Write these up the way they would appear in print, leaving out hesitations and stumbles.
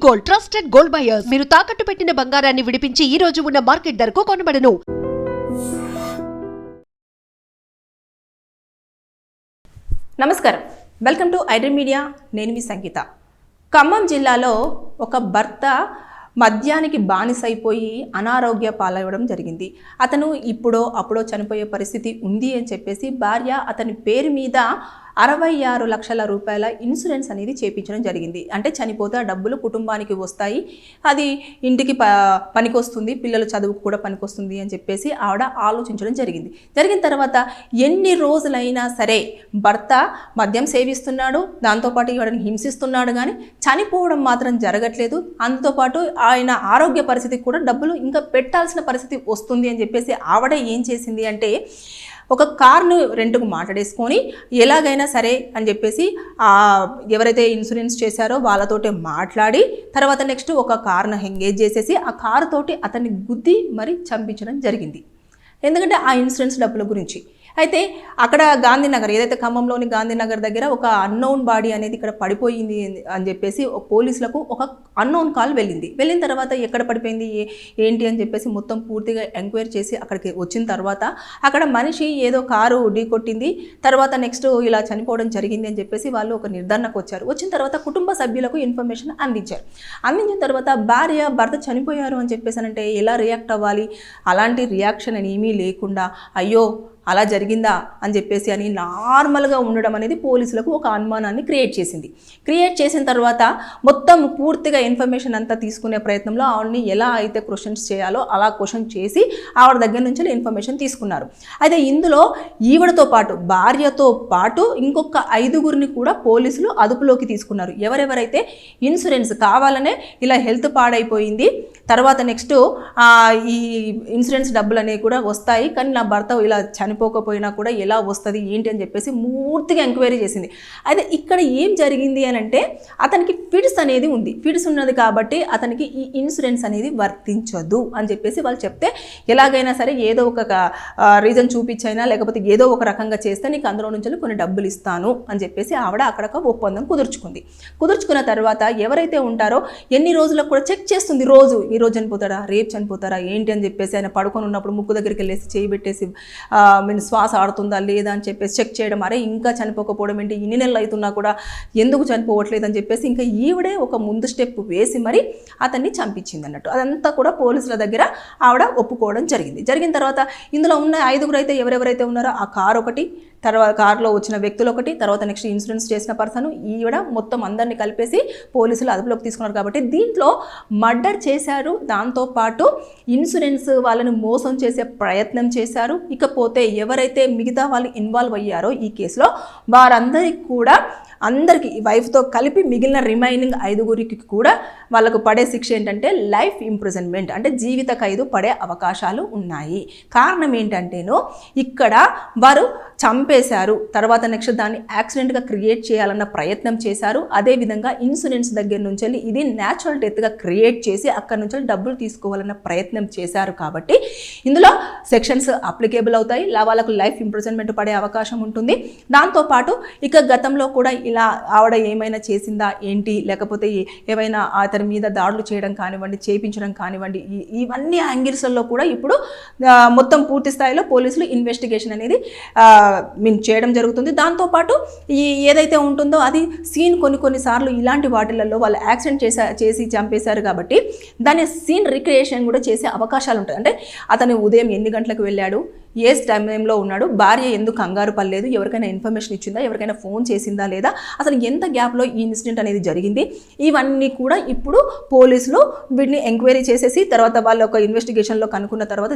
Gold, trusted gold buyers. మీరు తాకట్టు పెట్టిన బంగారాన్ని విడిపించి ఈ రోజు ఉన్న మార్కెట్ ధరకు కొనబడను. నమస్కారం, వెల్కమ్ టు ఐడ్రీమ్ మీడియా. నేను మీ సంగీత. ఖమ్మం జిల్లాలో ఒక భర్త మద్యానికి బానిసైపోయి అనారోగ్య పాలవడం జరిగింది. అతను ఇప్పుడో అప్పుడో చనిపోయే పరిస్థితి ఉంది అని చెప్పేసి భార్య అతని పేరు మీద 66 లక్షల రూపాయల ఇన్సూరెన్స్ అనేది చేయించడం జరిగింది. అంటే చనిపోతే ఆ డబ్బులు కుటుంబానికి వస్తాయి, అది ఇంటికి పనికొస్తుంది, పిల్లల చదువుకు కూడా పనికొస్తుంది అని చెప్పేసి ఆవిడ ఆలోచించడం జరిగింది. జరిగిన తర్వాత ఎన్ని రోజులైనా సరే భర్త మద్యం సేవిస్తున్నాడు, దాంతోపాటు ఈవిడని హింసిస్తున్నాడు, కానీ చనిపోవడం మాత్రం జరగట్లేదు. అందుతోపాటు ఆయన ఆరోగ్య పరిస్థితికి కూడా డబ్బులు ఇంకా పెట్టాల్సిన పరిస్థితి వస్తుంది అని చెప్పేసి ఆవిడ ఏం చేసింది అంటే ఒక కార్ను రెంట్కు మాట్లాడేసుకొని ఎలాగైనా సరే అని చెప్పేసి ఎవరైతే ఇన్సూరెన్స్ చేశారో వాళ్ళతోటే మాట్లాడి తర్వాత నెక్స్ట్ ఒక కార్ను ఎంగేజ్ చేసేసి ఆ కారు తోటి అతన్ని గుద్ది మరి చంపించడం జరిగింది. ఎందుకంటే ఆ ఇన్సూరెన్స్ డబ్బుల గురించి. అయితే అక్కడ గాంధీనగర్, ఏదైతే ఖమ్మంలోని గాంధీనగర్ దగ్గర ఒక అన్నోన్ బాడీ అనేది ఇక్కడ పడిపోయింది అని చెప్పేసి పోలీసులకు ఒక అన్నోన్ కాల్ వెళ్ళిన తర్వాత ఎక్కడ పడిపోయింది ఏంటి అని చెప్పేసి మొత్తం పూర్తిగా ఎంక్వైరీ చేసి అక్కడికి వచ్చిన తర్వాత అక్కడ మనిషి ఏదో కారు ఢీకొట్టింది, తర్వాత నెక్స్ట్ ఇలా చనిపోవడం జరిగింది అని చెప్పేసి వాళ్ళు ఒక నిర్ధారణకు వచ్చారు. వచ్చిన తర్వాత కుటుంబ సభ్యులకు ఇన్ఫర్మేషన్ అందించిన తర్వాత భార్య భర్త చనిపోయారు అని చెప్పేసి అంటే ఎలా రియాక్ట్ అవ్వాలి, అలాంటి రియాక్షన్ ఏమీ లేకుండా అయ్యో అలా జరిగిందా అని చెప్పేసి అని నార్మల్గా ఉండడం అనేది పోలీసులకు ఒక అనుమానాన్ని క్రియేట్ చేసిన తర్వాత మొత్తం పూర్తిగా ఇన్ఫర్మేషన్ అంతా తీసుకునే ప్రయత్నంలో ఆవిడని ఎలా అయితే క్వశ్చన్స్ చేయాలో అలా క్వశ్చన్ చేసి ఆవిడ దగ్గర నుంచి ఇన్ఫర్మేషన్ తీసుకున్నారు. అయితే ఇందులో ఈవిడతో పాటు భార్యతో పాటు ఇంకొక 5గురిని కూడా పోలీసులు అదుపులోకి తీసుకున్నారు. ఎవరెవరైతే ఇన్సూరెన్స్ కావాలనే ఇలా హెల్త్ పాడైపోయింది, తర్వాత నెక్స్ట్ ఈ ఇన్సూరెన్స్ డబ్బులు అనేవి కూడా వస్తాయి, కానీ నా భర్త ఇలా చనిపోకపోయినా కూడా ఎలా వస్తుంది ఏంటి అని చెప్పేసి పూర్తిగా ఎంక్వైరీ చేసింది. అయితే ఇక్కడ ఏం జరిగింది అని అంటే అతనికి ఫిట్స్ అనేది ఉంది. ఫిట్స్ ఉన్నది కాబట్టి అతనికి ఈ ఇన్సూరెన్స్ అనేది వర్తించదు అని చెప్పేసి వాళ్ళు చెప్తే ఎలాగైనా సరే ఏదో ఒక రీజన్ చూపించైనా లేకపోతే ఏదో ఒక రకంగా చేస్తే నీకు అందులో నుంచి కొన్ని డబ్బులు ఇస్తాను అని చెప్పేసి ఆవిడ అక్కడ ఒక ఒప్పందం కుదుర్చుకున్న తర్వాత ఎవరైతే ఉంటారో ఎన్ని రోజులకు కూడా చెక్ చేస్తుంది. ఈ రోజు చనిపోతారా, రేపు చనిపోతారా ఏంటి అని చెప్పేసి ఆయన పడుకొని ఉన్నప్పుడు ముక్కు దగ్గరికి వెళ్ళేసి చేయి పెట్టేసి శ్వాస ఆడుతుందా లేదా అని చెప్పేసి చెక్ చేయడం. అరే ఇంకా చనిపోకపోవడం ఏంటి, ఇన్ని నెలలు అవుతున్నా కూడా ఎందుకు చనిపోవట్లేదు అని చెప్పేసి ఇంకా ఈవిడే ఒక ముందు స్టెప్ వేసి మరి అతన్ని చంపించింది అన్నట్టు. అదంతా కూడా పోలీసుల దగ్గర ఆవిడ ఒప్పుకోవడం జరిగిన తర్వాత ఇందులో ఉన్న 5గురు అయితే ఎవరెవరైతే ఉన్నారో ఆ కారు ఒకటి, తర్వాత కారులో వచ్చిన వ్యక్తులు ఒకటి, తర్వాత నెక్స్ట్ ఇన్సూరెన్స్ చేసిన పర్సన్, ఈవిడ మొత్తం అందరినీ కలిపేసి పోలీసులు అదుపులోకి తీసుకున్నారు. కాబట్టి దీంట్లో మర్డర్ చేశారు, దాంతోపాటు ఇన్సూరెన్స్ వాళ్ళని మోసం చేసే ప్రయత్నం చేశారు. ఇకపోతే ఎవరైతే మిగతా వాళ్ళు ఇన్వాల్వ్ అయ్యారో ఈ కేసులో అందరికీ వైఫ్తో కలిపి మిగిలిన రిమైనింగ్ 5గురికి కూడా వాళ్ళకు పడే శిక్ష ఏంటంటే లైఫ్ ఇంప్రిజన్మెంట్, అంటే జీవిత ఖైదు పడే అవకాశాలు ఉన్నాయి. కారణం ఏంటంటేనో ఇక్కడ వారు చంపేశారు, తర్వాత నెక్స్ట్ దాన్ని యాక్సిడెంట్గా క్రియేట్ చేయాలన్న ప్రయత్నం చేశారు. అదేవిధంగా ఇన్సూరెన్స్ దగ్గర నుంచి వెళ్ళి ఇది న్యాచురల్ డెత్గా క్రియేట్ చేసి అక్కడ నుంచి డబ్బులు తీసుకోవాలన్న ప్రయత్నం చేశారు. కాబట్టి ఇందులో సెక్షన్స్ అప్లికేబుల్ అవుతాయి, వాళ్ళకు లైఫ్ ఇంప్రిజన్మెంట్ పడే అవకాశం ఉంటుంది. దాంతోపాటు ఇక గతంలో కూడా ఇలా ఆవిడ ఏమైనా చేసిందా ఏంటి, లేకపోతే ఏమైనా అతని మీద దాడులు చేయడం కానివ్వండి, చేయించడం కానివ్వండి, ఇవన్నీ యాంగిల్స్లో కూడా ఇప్పుడు మొత్తం పూర్తి స్థాయిలో పోలీసులు ఇన్వెస్టిగేషన్ అనేది చేయడం జరుగుతుంది. దాంతోపాటు ఏదైతే ఉంటుందో అది సీన్ కొన్నిసార్లు ఇలాంటి వాటిలలో వాళ్ళు యాక్సిడెంట్ చేసి చంపేశారు కాబట్టి దాని సీన్ రిక్రియేషన్ కూడా చేసే అవకాశాలు ఉంటాయి. అంటే అతను ఉదయం ఎన్ని గంటలకు వెళ్ళాడు, ఏ టైంలో ఉన్నాడు, భార్య ఎందుకు కంగారు పడలేదు, ఎవరికైనా ఇన్ఫర్మేషన్ ఇచ్చిందా, ఎవరికైనా ఫోన్ చేసిందా లేదా, అసలు ఎంత గ్యాప్లో ఈ ఇన్సిడెంట్ అనేది జరిగింది, ఇవన్నీ కూడా ఇప్పుడు పోలీసులు వీటిని ఎంక్వైరీ చేసేసి తర్వాత వాళ్ళ ఒక ఇన్వెస్టిగేషన్లో కనుక్కున్న తర్వాత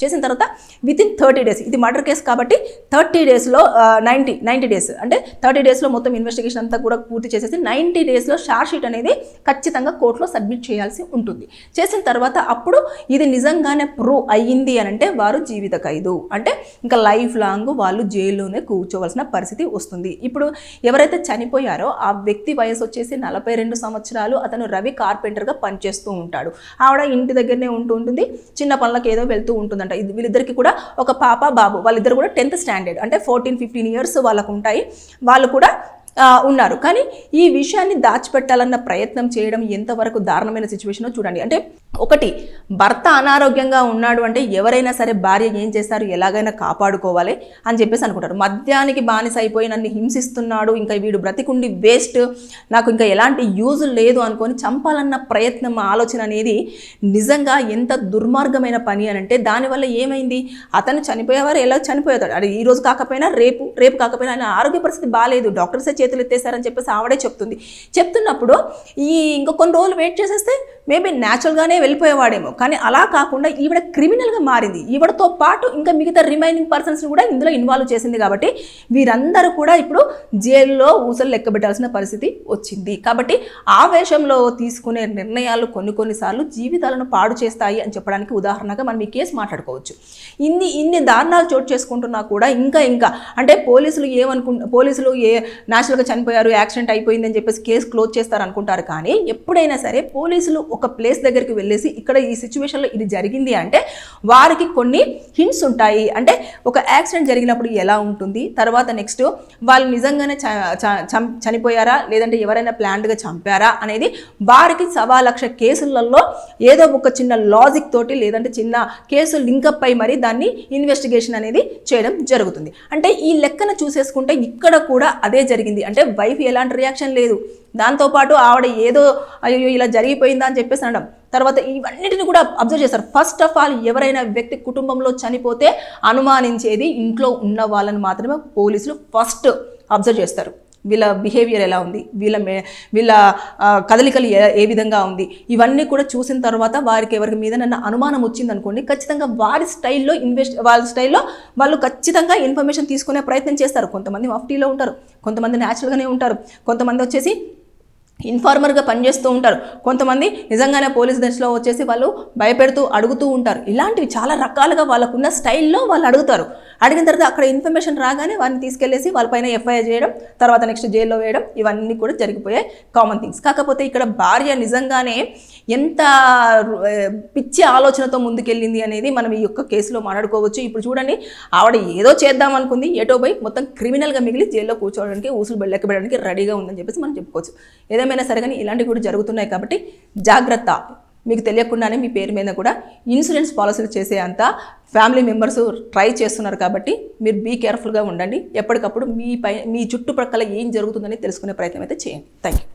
చేసిన తర్వాత వితిన్ 30 days, ఇది మర్డర్ కేసు కాబట్టి 30 daysలో 90 days అంటే 30 daysలో మొత్తం ఇన్వెస్టిగేషన్ అంతా కూడా పూర్తి చేసేసి 90 daysలో ఛార్జ్ షీట్ అనేది ఖచ్చితంగా కోర్టులో సబ్మిట్ చేయాల్సి ఉంటుంది. చేసిన తర్వాత అప్పుడు ఇది నిజంగానే ప్రూవ్ అయ్యింది అని అంటే వారు జీవిత ఖైదు, అంటే ఇంకా లైఫ్ లాంగ్ వాళ్ళు జైల్లోనే కూర్చోవలసిన పరిస్థితి వస్తుంది. ఇప్పుడు ఎవరైతే చనిపోయారో ఆ వ్యక్తి వయసు వచ్చేసి 42 సంవత్సరాలు. అతను రవి కార్పెంటర్గా పనిచేస్తూ ఉంటాడు, ఆవిడ ఇంటి దగ్గరనే ఉంటుంది, చిన్న పనులకు ఏదో వెళ్తూ ఉంటుందంట. వీళ్ళిద్దరికి కూడా ఒక పాప బాబు, వాళ్ళిద్దరు కూడా 10th standard అంటే 14-15 years వాళ్ళకు ఉంటాయి. వాళ్ళు కూడా ఉన్నారు. కానీ ఈ విషయాన్ని దాచిపెట్టాలన్న ప్రయత్నం చేయడం ఎంతవరకు దారుణమైన సిచ్యువేషనో చూడండి. అంటే ఒకటి, భర్త అనారోగ్యంగా ఉన్నాడు అంటే ఎవరైనా సరే భార్య ఏం చేస్తారు, ఎలాగైనా కాపాడుకోవాలి అని చెప్పేసి అనుకుంటారు. మద్యానికి బానిస అయిపోయి నన్ను హింసిస్తున్నాడు, ఇంకా వీడు బ్రతికుండి వేస్ట్, నాకు ఇంకా ఎలాంటి యూజ్ లేదు అనుకొని చంపాలన్న ప్రయత్నం, ఆలోచన అనేది నిజంగా ఎంత దుర్మార్గమైన పని అని అంటే దానివల్ల ఏమైంది, అతను చనిపోయేవారు ఎలా చనిపోయేవాడు, అది ఈ రోజు కాకపోయినా రేపు కాకపోయినా ఆయన ఆరోగ్య పరిస్థితి బాగాలేదు, డాక్టర్సే చేతులు ఎత్తేసారని చెప్పేసి ఆవిడే చెప్తున్నప్పుడు ఇంకా కొన్ని రోజులు వెయిట్ చేసేస్తే మేబీ న్యాచురల్గానే వెళ్ళిపోయేవాడేమో. కానీ అలా కాకుండా ఈవిడ క్రిమినల్గా మారింది. ఈవిడతో పాటు ఇంకా మిగతా రిమైనింగ్ పర్సన్స్ని కూడా ఇందులో ఇన్వాల్వ్ చేసింది. కాబట్టి వీరందరూ కూడా ఇప్పుడు జైల్లో ఊసలు లెక్కబెట్టాల్సిన పరిస్థితి వచ్చింది. కాబట్టి ఆవేశంలో తీసుకునే నిర్ణయాలు కొన్నిసార్లు జీవితాలను పాడు చేస్తాయి అని చెప్పడానికి ఉదాహరణగా మనం ఈ కేసు మాట్లాడుకోవచ్చు. ఇన్ని దారుణాలు చోటు చేసుకుంటున్నా కూడా ఇంకా అంటే పోలీసులు న్యాచురల్గా చనిపోయారు, యాక్సిడెంట్ అయిపోయింది అని చెప్పేసి కేసు క్లోజ్ చేస్తారు అనుకుంటారు. కానీ ఎప్పుడైనా సరే పోలీసులు ఒక ప్లేస్ దగ్గరికి వెళ్ళేసి ఇక్కడ ఈ సిచ్యువేషన్లో ఇది జరిగింది అంటే వారికి కొన్ని హింట్స్ ఉంటాయి. అంటే ఒక యాక్సిడెంట్ జరిగినప్పుడు ఎలా ఉంటుంది, తర్వాత నెక్స్ట్ వాళ్ళు నిజంగానే చనిపోయారా లేదంటే ఎవరైనా ప్లాన్డ్గా చంపారా అనేది వారికి 1,00,000 కేసులలో ఏదో ఒక చిన్న లాజిక్ తోటి లేదంటే చిన్న కేసు లింకప్ అయి మరి దాన్ని ఇన్వెస్టిగేషన్ అనేది చేయడం జరుగుతుంది. అంటే ఈ లెక్కన చూసేసుకుంటే ఇక్కడ కూడా అదే జరిగింది. అంటే వైఫ్ ఎలాంటి రియాక్షన్ లేదు, దాంతోపాటు ఆవిడ ఏదో అయ్యో ఇలా జరిగిపోయిందా అని చెప్పేసి అనడం, తర్వాత ఇవన్నిటిని కూడా అబ్జర్వ్ చేస్తారు. ఫస్ట్ ఆఫ్ ఆల్ ఎవరైనా వ్యక్తి కుటుంబంలో చనిపోతే అనుమానించేది ఇంట్లో ఉన్న వాళ్ళని మాత్రమే పోలీసులు ఫస్ట్ అబ్జర్వ్ చేస్తారు. వీళ్ళ బిహేవియర్ ఎలా ఉంది, వీళ్ళ కదలికలు ఏ విధంగా ఉంది, ఇవన్నీ కూడా చూసిన తర్వాత ఎవరికి మీద నన్ను అనుమానం వచ్చింది అనుకోండి, ఖచ్చితంగా వాళ్ళ స్టైల్లో వాళ్ళు ఖచ్చితంగా ఇన్ఫర్మేషన్ తీసుకునే ప్రయత్నం చేస్తారు. కొంతమంది మఫ్టీలో ఉంటారు, కొంతమంది న్యాచురల్గానే ఉంటారు, కొంతమంది వచ్చేసి ఇన్ఫార్మర్గా పనిచేస్తూ ఉంటారు, కొంతమంది నిజంగానే పోలీస్ దశలో వచ్చేసి వాళ్ళు భయపెడుతూ అడుగుతూ ఉంటారు. ఇలాంటివి చాలా రకాలుగా వాళ్ళకున్న స్టైల్లో వాళ్ళు అడుగుతారు. అడిగిన తర్వాత అక్కడ ఇన్ఫర్మేషన్ రాగానే వారిని తీసుకెళ్లేసి వాళ్ళపైన ఎఫ్ఐఆర్ చేయడం, తర్వాత నెక్స్ట్ జైల్లో వేయడం, ఇవన్నీ కూడా జరిగిపోయాయి కామన్ థింగ్స్. కాకపోతే ఇక్కడ భార్య నిజంగానే ఎంత పిచ్చి ఆలోచనతో ముందుకెళ్ళింది అనేది మనం ఈ యొక్క కేసులో మాట్లాడుకోవచ్చు. ఇప్పుడు చూడండి, ఆవిడ ఏదో చేద్దాం అనుకుంది, ఏటో పోయి మొత్తం క్రిమినల్గా మిగిలి జైల్లో కూర్చోవడానికి ఊసులు లెక్కబెట్టడానికి రెడీగా ఉందని చెప్పేసి మనం చెప్పుకోవచ్చు. ఏదేమైనా సరే కానీ ఇలాంటివి కూడా జరుగుతున్నాయి. కాబట్టి జాగ్రత్త. మీకు తెలియకుండానే మీ పేరు మీద కూడా ఇన్సూరెన్స్ పాలసీలు చేసే అంత ఫ్యామిలీ మెంబర్స్ ట్రై చేస్తున్నారు. కాబట్టి మీరు బీ కేర్ఫుల్గా ఉండండి. ఎప్పటికప్పుడు మీ చుట్టుప్రక్కల ఏం జరుగుతుందని తెలుసుకునే ప్రయత్నం అయితే చేయండి. Thank you.